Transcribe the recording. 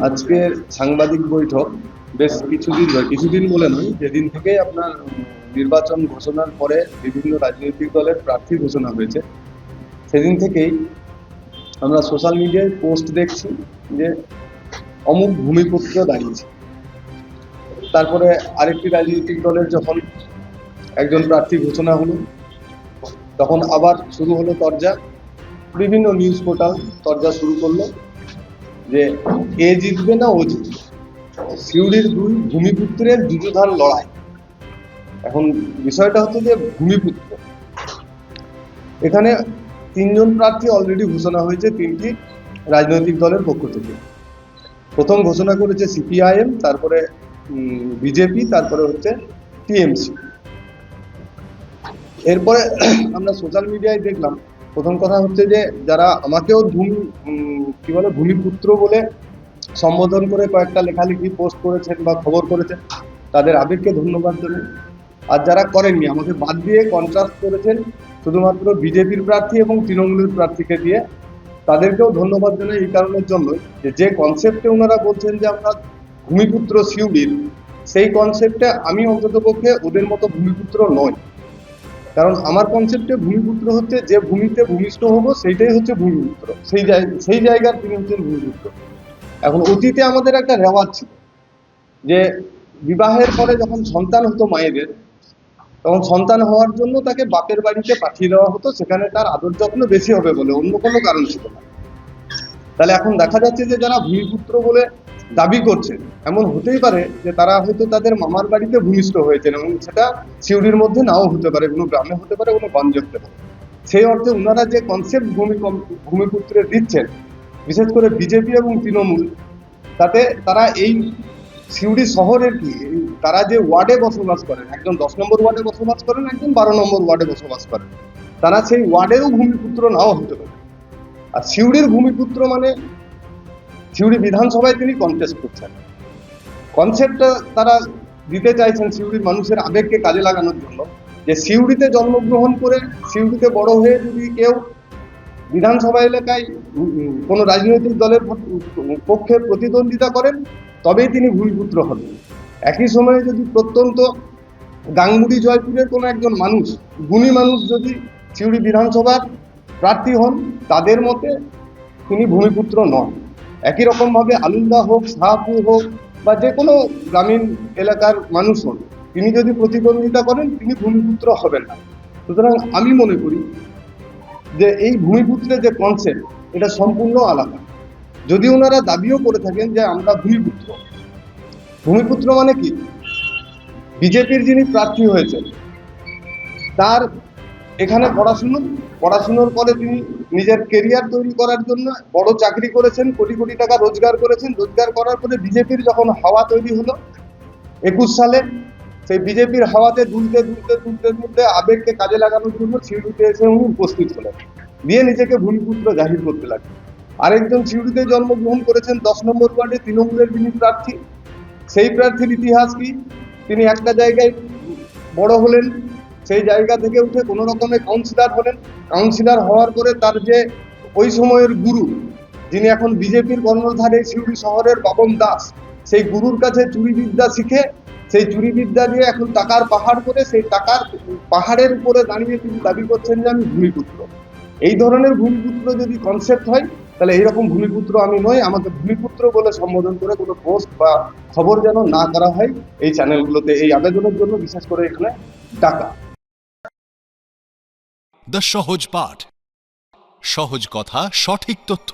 আজকের সাংবাদিক বৈঠক বেশ কিছুদিন বলে নয়, যেদিন থেকে আপনার নির্বাচন ঘোষণার পরে বিভিন্ন রাজনৈতিক দলের প্রার্থী ঘোষণা হয়েছে, সেদিন থেকেই আমরা সোশ্যাল মিডিয়ায় পোস্ট দেখছি যে অমুক ভূমিপুত্র দাঁড়িয়েছে। তারপরে আরেকটি রাজনৈতিক দলের যখন একজন প্রার্থী ঘোষণা হলো, তখন আবার শুরু হলো তরজা। বিভিন্ন নিউজ পোর্টাল তরজা শুরু করলো যে এ জিতবে না ও জিতবে, সিউড়ির দুই ভূমিপুত্রের যুযুধান লড়াই। এখন বিষয়টা হচ্ছে যে ভূমিপুত্র, এখানে তিনজন প্রার্থী অলরেডি ঘোষণা হয়েছে তিনটি রাজনৈতিক দলের পক্ষ থেকে। প্রথম ঘোষণা করেছে সিপিআইএম, তারপরে বিজেপি, তারপরে হচ্ছে টিএমসি। এরপরে আমরা সোশ্যাল মিডিয়ায় দেখলাম, প্রথম কথা হচ্ছে যে যারা আমাকেও ভূমিপুত্র বলে সম্বোধন করে কয়েকটা লেখালেখি পোস্ট করেছেন বা খবর করেছেন, তাদের আবেগকে ধন্যবাদ জানাই। আর যারা করেননি, আমাকে বাদ দিয়ে কন্ট্রাস্ট করেছেন শুধুমাত্র বিজেপির প্রার্থী এবং তৃণমূলের প্রার্থীকে দিয়ে, তাদেরকেও ধন্যবাদ জানাই এই কারণের জন্য যে কনসেপ্টে ওনারা বলছেন যে আমরা ভূমিপুত্র সিউড়ির, সেই কনসেপ্টে আমি অন্ততপক্ষে ওদের মতো ভূমিপুত্র নই। কারণ আমার কনসেপ্টে ভূমিপুত্র হচ্ছে যে ভূমিতে ভূমিষ্ঠ হবো, সেইটাই হচ্ছে ভূমিপুত্র, সেই জায়গার তিনি হচ্ছেন ভূমিপুত্র। এখন অতীতে আমাদের একটা রেওয়াজ ছিল যে বিবাহের পরে যখন সন্তান হতো মায়েদের, তখন সন্তান হওয়ার জন্য তাকে বাপের বাড়িতে পাঠিয়ে দেওয়া হতো, সেখানে তার আদর যত্ন বেশি হবে বলে, অন্য কোনো কারণ ছিল না। তাহলে এখন দেখা যাচ্ছে যে যারা ভূমিপুত্র বলে দাবি করছে, এমন হতেই পারে যে তারা হয়তো তাদের মামার বাড়িতে ভূমিষ্ঠ হয়েছেন, এবং সেটা সিউড়ির মধ্যে নাও হতে পারে, কোনো গ্রামে হতে পারে, কোনো গঞ্জে হতে পারে। সেই অর্থে ওনারা যে কনসেপ্ট ভূমিপুত্রে দিচ্ছেন, বিশেষ করে বিজেপি এবং তৃণমূল, তাতে তারা এই সিউড়ি শহরের তারা যে ওয়ার্ডে বসবাস করেন, একজন 10 নম্বর ওয়ার্ডে বসবাস করেন, একজন 12 নম্বর ওয়ার্ডে বসবাস করেন, তারা সেই ওয়ার্ডেরও ভূমিপুত্র নাও হতে পারে। আর সিউড়ির ভূমিপুত্র মানে সিউড়ি বিধানসভায় তিনি কন্টেস্ট করছেন। কনসেপ্টটা তারা দিতে চাইছেন সিউড়ির মানুষের আবেগকে কাজে লাগানোর জন্য, যে সিউড়িতে জন্মগ্রহণ করে সিউড়িতে বড় হয়ে যদি কেউ বিধানসভা এলাকায় কোনো রাজনৈতিক দলের পক্ষে প্রতিদ্বন্দ্বিতা করেন, তবেই তিনি ভূমিপুত্র হবেন। একই সময়ে যদি প্রত্যন্ত গাংমুড়ি জয়পুরের কোনো একজন মানুষ, গুণী মানুষ যদি সিউড়ি বিধানসভার প্রার্থী হন, তাদের মতে তিনি ভূমিপুত্র নন। একই রকমভাবে আলুন্দা হোক, শাহপুর হোক, বা যে কোনো গ্রামীণ এলাকার মানুষ হন, তিনি যদি প্রতিদ্বন্দ্বিতা করেন, তিনি ভূমিপুত্র হবেন না। সুতরাং আমি মনে করি যে এই ভূমিপুত্রের যে কনসেপ্ট, এটা সম্পূর্ণ আলাদা। যদি ওনারা দাবিও করে থাকেন যে আমরা ভূমিপুত্র, ভূমিপুত্র মানে কি, বিজেপির যিনি প্রার্থী হয়েছেন তার এখানে পড়াশুনোর পরে তিনি নিজের কেরিয়ার তৈরি করার জন্য বড় চাকরি করেছেন, কোটি কোটি টাকা রোজগার করেছেন। রোজগার করার পরে বিজেপির যখন হাওয়া তৈরি হলো 21 সালে, সেই বিজেপির হাওয়াতে দুলতে আবেগকে কাজে লাগানোর জন্য সিউড়িতে এসে উনি উপস্থিত হলেন, দিয়ে নিজেকে ভূমিপুত্র জাহির করতে লাগলেন। আরেকজন সিউড়িতে জন্মগ্রহণ করেছেন 10 নম্বর ওয়ার্ডে, তৃণমূলের যিনি প্রার্থী, সেই প্রার্থীর ইতিহাস কি, তিনি একটা জায়গায় বড় হলেন, সেই জায়গা থেকে উঠে কোনো রকমে কাউন্সিলর হলেন। কাউন্সিলর হওয়ার পরে তার যে ওই সময়ের গুরু, যিনি এখন বিজেপির কর্ণধারে সিউড়ি শহরের বাবন দাস, সেই গুরুর কাছে চুরিবিদ্যা শিখে, সেই চুরিবিদ্যা দিয়ে এখন টাকার পাহাড় করে, সেই টাকার পাহাড়ের উপরে দাঁড়িয়ে তিনি দাবি করছেন যে আমি ভূমিপুত্র। এই ধরনের ভূমিপুত্র যদি কনসেপ্ট হয়, তাহলে এইরকম ভূমিপুত্র আমি নই। আমাকে ভূমিপুত্র বলে সম্বোধন করে কোনো পোস্ট বা খবর যেন না করা হয় এই চ্যানেলগুলোতে। এই আবেদনের জন্য বিশেষ করে এখানে ডাকা। দ্য সহজ পাঠ, সহজ কথা, সঠিক তথ্য।